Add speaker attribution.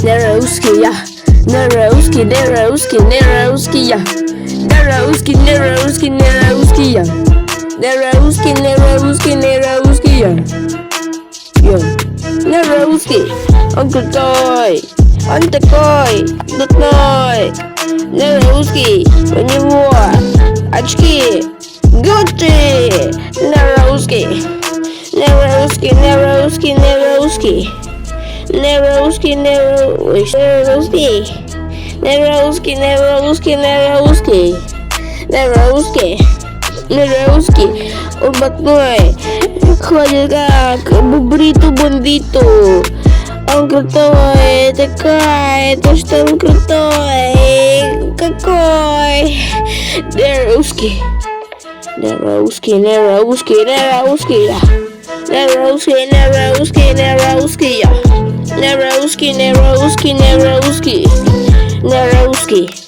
Speaker 1: Nerowski, ja. Nerowski, Nerowski, Nerowski, ja. Nerowski, Nerowski, Nerowski, ja. Nerowski, Nerowski, Nerowski, ja. Ja. Nerowski, Uncle Toy, Ante Koi, Dutnoy. Nerowski, when you war, Achki, Gucci, Nerowski, Nerowski, Nerowski, Nerowski. Nerowski, Nerowski, Nerowski, Nerowski, Nerowski, Nerowski, Nerowski, o Batnoy, ходит как бубриту бандиту. Он крутой, такой, то что он крутой, какой. Nerowski, Nerowski, Nerowski, Nerowski, Nerowski, Nerowski, Nerowski, Nerowski, Nerowski, Nerowski, Nerowski.